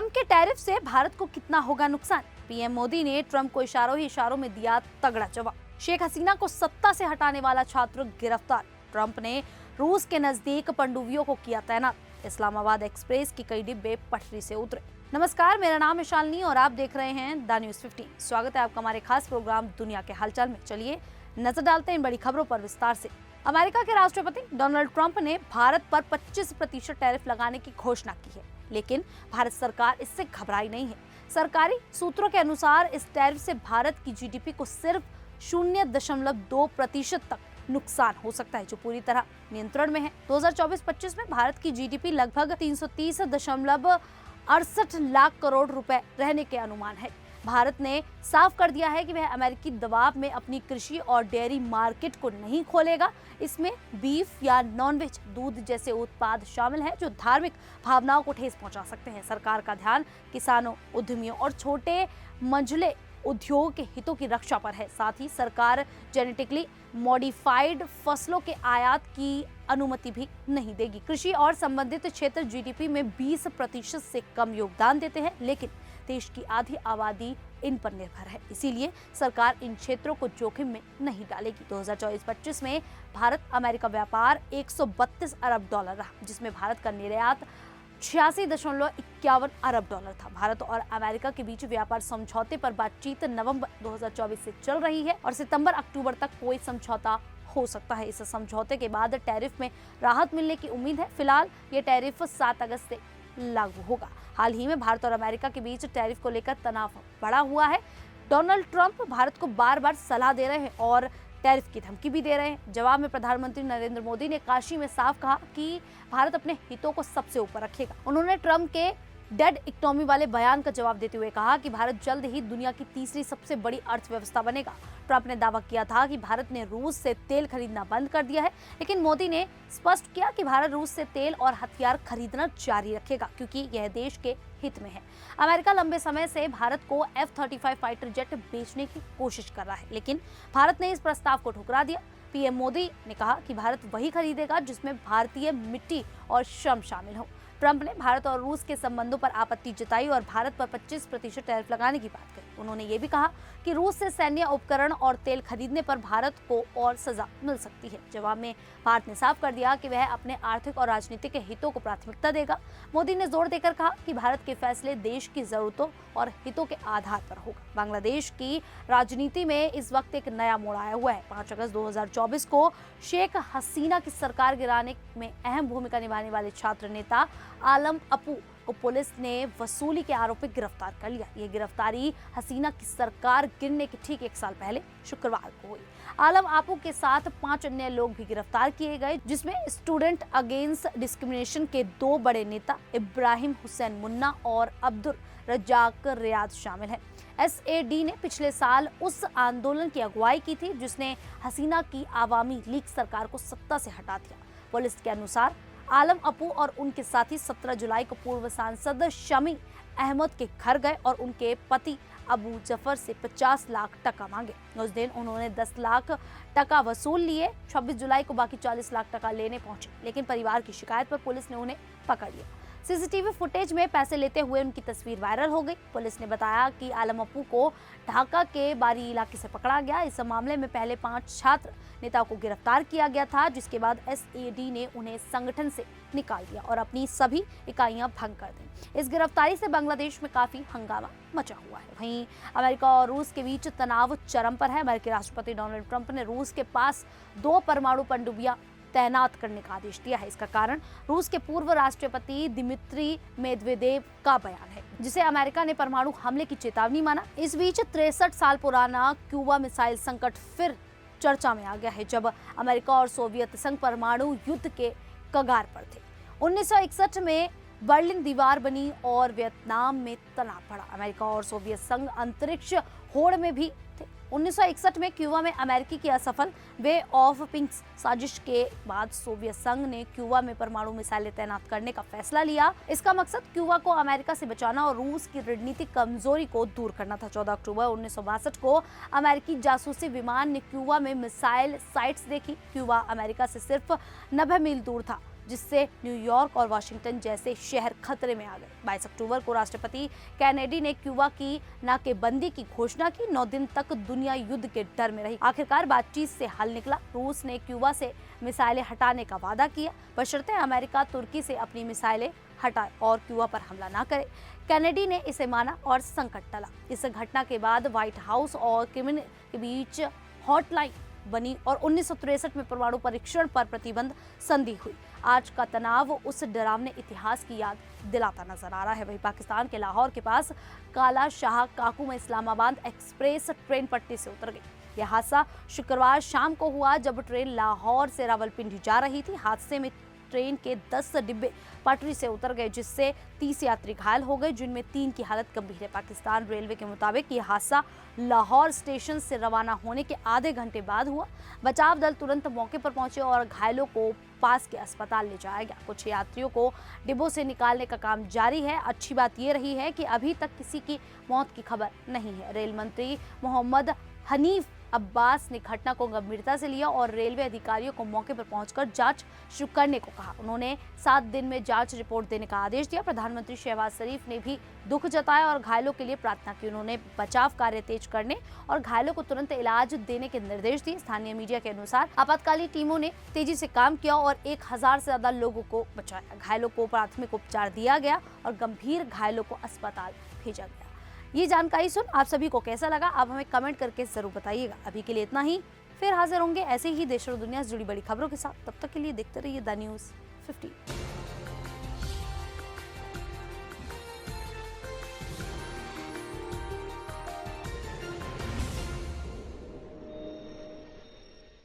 Trump के tariff से भारत को कितना होगा नुकसान? पीएम मोदी ने ट्रंप को इशारों ही इशारों में दिया तगड़ा जवाब। शेख हसीना को सत्ता से हटाने वाला छात्र गिरफ्तार। ट्रंप ने रूस के नजदीक पनडुब्बियों को किया तैनात। इस्लामाबाद एक्सप्रेस की कई डिब्बे पटरी से उतरे। नमस्कार, मेरा नाम है शालिनी और आप देख रहे हैं द न्यूज़ 15। स्वागत है आपका हमारे खास प्रोग्राम दुनिया के हालचाल में। चलिए नजर डालते हैं इन बड़ी खबरों पर विस्तार से। अमेरिका के राष्ट्रपति डोनाल्ड ट्रंप ने भारत पर 25% टैरिफ लगाने की घोषणा की है, लेकिन भारत सरकार इससे घबराई नहीं है। सरकारी सूत्रों के अनुसार इस टैरिफ से भारत की जीडीपी को सिर्फ 0.2% तक नुकसान हो सकता है, जो पूरी तरह नियंत्रण में है। 2024-25 में भारत की जीडीपी लगभग 330.68 लाख करोड़ रुपए रहने के अनुमान है। भारत ने साफ कर दिया है कि वह अमेरिकी दबाव में अपनी कृषि और डेयरी मार्केट को नहीं खोलेगा। इसमें बीफ या नॉनवेज, दूध जैसे उत्पाद शामिल हैं जो धार्मिक भावनाओं को ठेस पहुंचा सकते हैं। सरकार का ध्यान किसानों, उद्यमियों और छोटे मंझले उद्योग के हितों की रक्षा पर है। साथ ही सरकार जेनेटिकली मॉडिफाइड फसलों के आयात की अनुमति भी नहीं देगी। कृषि और संबंधित क्षेत्र जीडीपी में 20% से कम योगदान देते हैं, लेकिन देश की आधी आबादी इन पर निर्भर है। इसीलिए सरकार इन क्षेत्रों को जोखिम में नहीं डालेगी। 2024-25 में भारत अमेरिका व्यापार 132 अरब डॉलर रहा, जिसमें भारत का निर्यात 86.51 अरब डॉलर था। भारत और अमेरिका के बीच व्यापार समझौते पर बातचीत नवंबर 2024 से चल रही है और सितंबर-अक्टूबर तक कोई समझौता हो सकता है। इस समझौते के बाद टैरिफ में राहत मिलने की उम्मीद है। फिलहाल ये टैरिफ 7 अगस्त से लागू होगा। हाल ही में भारत और अमेरिका के बीच टैरिफ को लेकर तनाव बढ़ा हुआ है। डोनाल्ड ट्रंप भारत को बार बार सलाह दे रहे हैं और टैरिफ की धमकी भी दे रहे हैं। जवाब में प्रधानमंत्री नरेंद्र मोदी ने काशी में साफ कहा कि भारत अपने हितों को सबसे ऊपर रखेगा। उन्होंने ट्रंप के डेड इकोनॉमी वाले बयान का जवाब देते हुए कहा कि भारत जल्द ही दुनिया की तीसरी सबसे बड़ी अर्थव्यवस्था बनेगा। ट्रंप ने दावा किया था कि भारत ने रूस से तेल खरीदना बंद कर दिया है, लेकिन मोदी ने स्पष्ट किया कि भारत रूस से तेल और हथियार खरीदना जारी रखेगा, क्योंकि यह देश के हित में है। अमेरिका लंबे समय से भारत को F-35 फाइटर जेट बेचने की कोशिश कर रहा है, लेकिन भारत ने इस प्रस्ताव को ठुकरा दिया। पीएम मोदी ने कहा कि भारत वही खरीदेगा जिसमें भारतीय मिट्टी और श्रम शामिल हो। ट्रंप ने भारत और रूस के संबंधों पर आपत्ति जताई और भारत पर 25% टैरिफ लगाने की बात कही। उन्होंने ये भी कहा कि रूस से सैन्य उपकरण और तेल खरीदने पर भारत को और सजा मिल सकती है। जवाब में भारत ने साफ कर दिया कि वह अपने आर्थिक और राजनीतिक हितों को प्राथमिकता देगा। मोदी ने जोर देकर कहा कि भारत के फैसले देश की जरूरतों और हितों के आधार पर होगा। बांग्लादेश की राजनीति में इस वक्त एक नया मोड़ आया हुआ है। 5 अगस्त 2024 को शेख हसीना की सरकार गिराने में अहम भूमिका निभाने वाले छात्र नेता आलम अपू को पुलिस ने वसूली के आरोप में गिरफ्तार कर लिया। ये गिरफ्तारी हसीना की सरकार गिरने के ठीक 1 साल पहले शुक्रवार को हुई। आलम अपू के साथ 5 अन्य लोग भी गिरफ्तार किए गए, जिसमें स्टूडेंट अगेंस्ट डिस्क्रिमिनेशन के 2 बड़े नेता इब्राहिम हुसैन मुन्ना और अब्दुल रज्जाक रियाद शामिल हैं। SAD ने पिछले साल उस आंदोलन की अगुवाई की थी जिसने हसीना की आवामी लीग सरकार को सत्ता से हटा दिया। पुलिस के अनुसार आलम अपू और उनके साथी 17 जुलाई को पूर्व सांसद शमी अहमद के घर गए और उनके पति अबू जफर से 50 लाख टका मांगे। उस दिन उन्होंने 10 लाख टका वसूल लिए। 26 जुलाई को बाकी 40 लाख टका लेने पहुंचे, लेकिन परिवार की शिकायत पर पुलिस ने उन्हें पकड़ लिया। सीसीटीवी फुटेज में पैसे लेते हुए उनकी तस्वीर वायरल हो गई। पुलिस ने बताया कि आलम अपू को ढाका के बारी इलाके से पकड़ा गया। इस मामले में पहले 5 छात्र नेताओं को गिरफ्तार किया गया था, जिसके बाद SAD ने उन्हें संगठन से निकाल दिया और अपनी सभी इकाइयां भंग कर दी। इस गिरफ्तारी से बांग्लादेश में काफी हंगामा मचा हुआ है। वहीं अमेरिका और रूस के बीच तनाव चरम पर है। अमेरिकी राष्ट्रपति डोनाल्ड ट्रंप ने रूस के पास 2 परमाणु पनडुब्बियां तैनात करने का आदेश दिया है। इसका कारण रूस के पूर्व राष्ट्रपति दिमित्री मेदवेदेव का बयान है, जिसे अमेरिका ने परमाणु हमले की चेतावनी माना। इस बीच 63 साल पुराना क्यूबा मिसाइल संकट फिर चर्चा में आ गया है, जब अमेरिका और सोवियत संघ परमाणु युद्ध के कगार पर थे। 1961 में बर्लिन दीवार बनी और वियतनाम में तनाव बढ़ा। अमेरिका और सोवियत संघ अंतरिक्ष होड़ में भी थे। 1961 में क्यूबा में अमेरिकी की असफल वे ऑफ पिंक्स साजिश के बाद सोवियत संघ ने क्यूबा में परमाणु मिसाइलें तैनात करने का फैसला लिया। इसका मकसद क्यूबा को अमेरिका से बचाना और रूस की रणनीतिक कमजोरी को दूर करना था। 14 अक्टूबर 1962 को अमेरिकी जासूसी विमान ने क्यूबा में मिसाइल साइट्स देखी। क्यूबा अमेरिका से सिर्फ 90 मील दूर था। जिससे न्यूयॉर्क और वाशिंगटन जैसे शहर खतरे में आ गए। 22 अक्टूबर को राष्ट्रपति कैनेडी ने क्यूबा की नाकेबंदी की घोषणा की। 9 दिन तक दुनिया युद्ध के डर में रही। आखिरकार बातचीत से हल निकला। रूस ने क्यूबा से मिसाइलें हटाने का वादा किया, बशर्ते अमेरिका तुर्की से अपनी मिसाइलें हटाए और क्यूबा पर हमला न करे। कैनेडी ने इसे माना और संकट टला। इस घटना के बाद व्हाइट हाउस और क्रेमलिन के बीच हॉटलाइन बनी और 1963 में परमाणु परीक्षण पर प्रतिबंध संधि हुई। आज का तनाव उस डरावने इतिहास की याद दिलाता नजर आ रहा है। वहीं पाकिस्तान के लाहौर के पास काला शाह काकू में इस्लामाबाद एक्सप्रेस ट्रेन पटरी से उतर गई। यह हादसा शुक्रवार शाम को हुआ जब ट्रेन लाहौर से रावलपिंडी जा रही थी। हादसे में ट्रेन के 10 डिब्बे पटरी से उतर गए, जिससे 30 यात्री घायल हो गए, जिनमें 3 की हालत गंभीर है। पाकिस्तान रेलवे के मुताबिक यह हादसा लाहौर स्टेशन से रवाना होने के आधे घंटे बाद हुआ। बचाव दल तुरंत मौके पर पहुंचे और घायलों को पास के अस्पताल ले जाया गया। कुछ यात्रियों को डिब्बों से निकालने का काम जारी है। अच्छी बात यह रही है कि अभी तक किसी की मौत की खबर नहीं है। रेल मंत्री मोहम्मद हनीफ अब्बास ने घटना को गंभीरता से लिया और रेलवे अधिकारियों को मौके पर पहुंचकर जांच शुरू करने को कहा। उन्होंने 7 दिन में जांच रिपोर्ट देने का आदेश दिया। प्रधानमंत्री शहबाज शरीफ ने भी दुख जताया और घायलों के लिए प्रार्थना की। उन्होंने बचाव कार्य तेज करने और घायलों को तुरंत इलाज देने के निर्देश दिए। स्थानीय मीडिया के अनुसार आपातकालीन टीमों ने तेजी से काम किया और 1000 से ज्यादा लोगों को बचाया। घायलों को प्राथमिक उपचार दिया गया और गंभीर घायलों को अस्पताल भेजा गया। ये जानकारी सुन आप सभी को कैसा लगा, आप हमें कमेंट करके जरूर बताइएगा। अभी के लिए इतना ही, फिर हाजिर होंगे ऐसे ही देश और दुनिया से जुड़ी बड़ी खबरों के साथ। तब तक के लिए देखते रहिए द न्यूज़ 15।